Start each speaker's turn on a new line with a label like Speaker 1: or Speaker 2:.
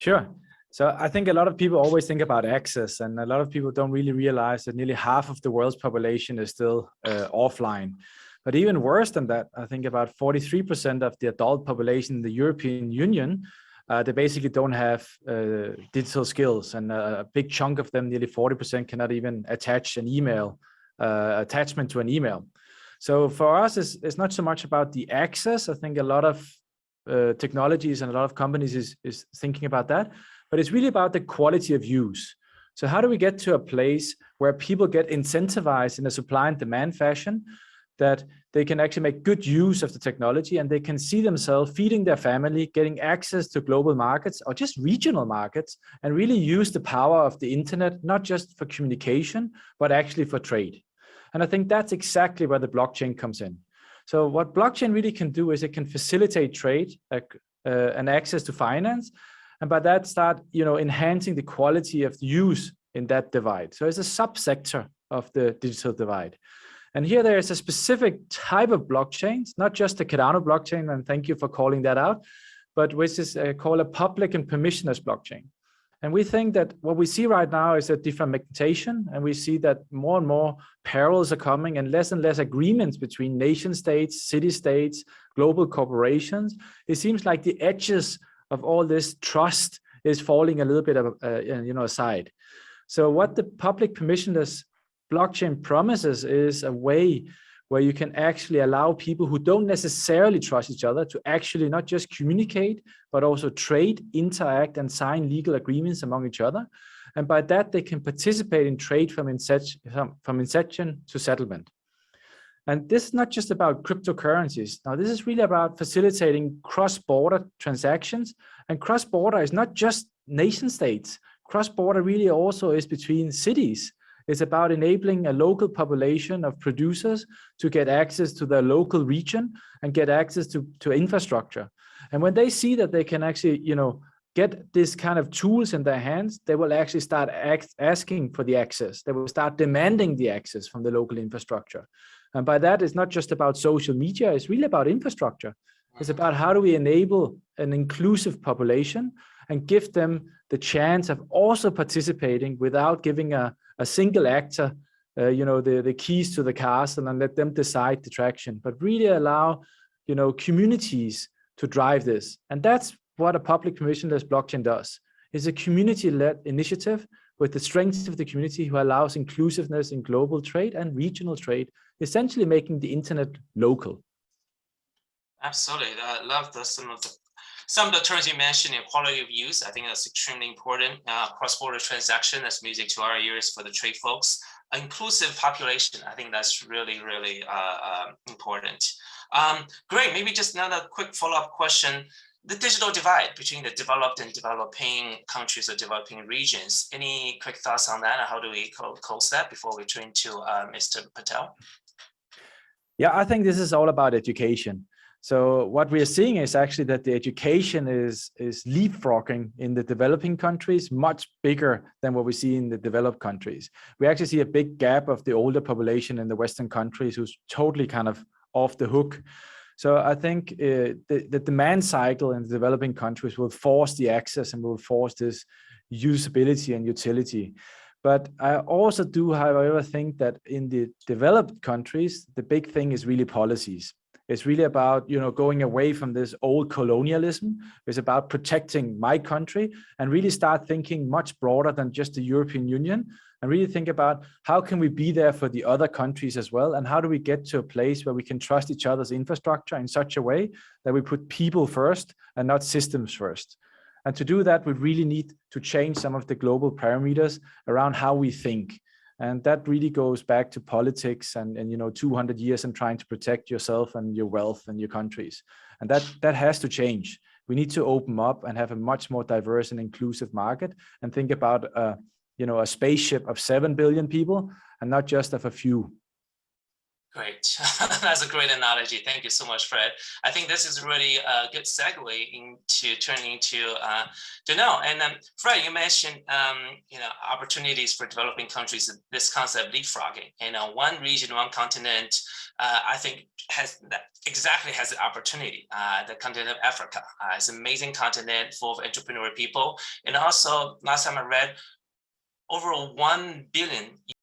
Speaker 1: Sure. So I think a lot of people always think about access, and a lot of people don't really realize that nearly half of the world's population is still offline. But even worse than that, I think about 43% of the adult population in the European Union, they basically don't have digital skills, and a big chunk of them, nearly 40%, cannot even attach an email attachment to an email. So for us, it's not so much about the access. I think a lot of technologies and a lot of companies is thinking about that, but it's really about the quality of use. So how do we get to a place where people get incentivized in a supply and demand fashion, that they can actually make good use of the technology and they can see themselves feeding their family, getting access to global markets or just regional markets, and really use the power of the internet, not just for communication, but actually for trade. And I think that's exactly where the blockchain comes in. So what blockchain really can do is it can facilitate trade and access to finance, and by that start, enhancing the quality of the use in that divide. So it's a subsector of the digital divide. And here there is a specific type of blockchains, not just the Cardano blockchain, and thank you for calling that out, but which is called a public and permissionless blockchain. And we think that what we see right now is a defragmentation, and we see that more and more perils are coming and less agreements between nation states, city states, global corporations. It seems like the edges of all this trust is falling a little bit aside. So what the public permissionless blockchain promises is a way where you can actually allow people who don't necessarily trust each other to actually not just communicate, but also trade, interact, and sign legal agreements among each other. And by that, they can participate in trade from inception to settlement. And this is not just about cryptocurrencies. Now, this is really about facilitating cross-border transactions. And cross-border is not just nation states. Cross-border really also is between cities. It's about enabling a local population of producers to get access to their local region and get access to infrastructure. And when they see that they can actually, get this kind of tools in their hands, they will actually start asking for the access. They will start demanding the access from the local infrastructure. And by that, it's not just about social media, it's really about infrastructure. It's about how do we enable an inclusive population and give them the chance of also participating without giving a single actor, the keys to the castle and let them decide the traction, but really allow, communities to drive this. And that's what a public permissionless blockchain does. It's a community-led initiative with the strength of the community who allows inclusiveness in global trade and regional trade, essentially making the internet local.
Speaker 2: Absolutely. I love some of the terms you mentioned in quality of use. I think that's extremely important. Cross-border transaction, that's music to our ears for the trade folks. Inclusive population, I think that's really, really important. Great, maybe just another quick follow-up question. The digital divide between the developed and developing countries or developing regions. Any quick thoughts on that? And how do we close that before we turn to Mr. Patel?
Speaker 1: Yeah, I think this is all about education. So what we are seeing is actually that the education is leapfrogging in the developing countries, much bigger than what we see in the developed countries. We actually see a big gap of the older population in the Western countries who's totally kind of off the hook. So I think the demand cycle in the developing countries will force the access and will force this usability and utility. But I also do, however, think that in the developed countries, the big thing is really policies. It's really about, going away from this old colonialism. It's about protecting my country and really start thinking much broader than just the European Union, and really think about how can we be there for the other countries as well, and how do we get to a place where we can trust each other's infrastructure in such a way that we put people first and not systems first. And to do that, we really need to change some of the global parameters around how we think. And that really goes back to politics and 200 years and trying to protect yourself and your wealth and your countries. And that has to change. We need to open up and have a much more diverse and inclusive market and think about a spaceship of 7 billion people and not just of a few.
Speaker 2: Great. That's a great analogy. Thank you so much, Fred. I think this is really a good segue into turning to know. And Fred, you mentioned opportunities for developing countries. This concept of leapfrogging. And one region, one continent, I think has the opportunity. The continent of Africa. It's an amazing continent full of entrepreneurial people. And also, last time I read, over 1 billion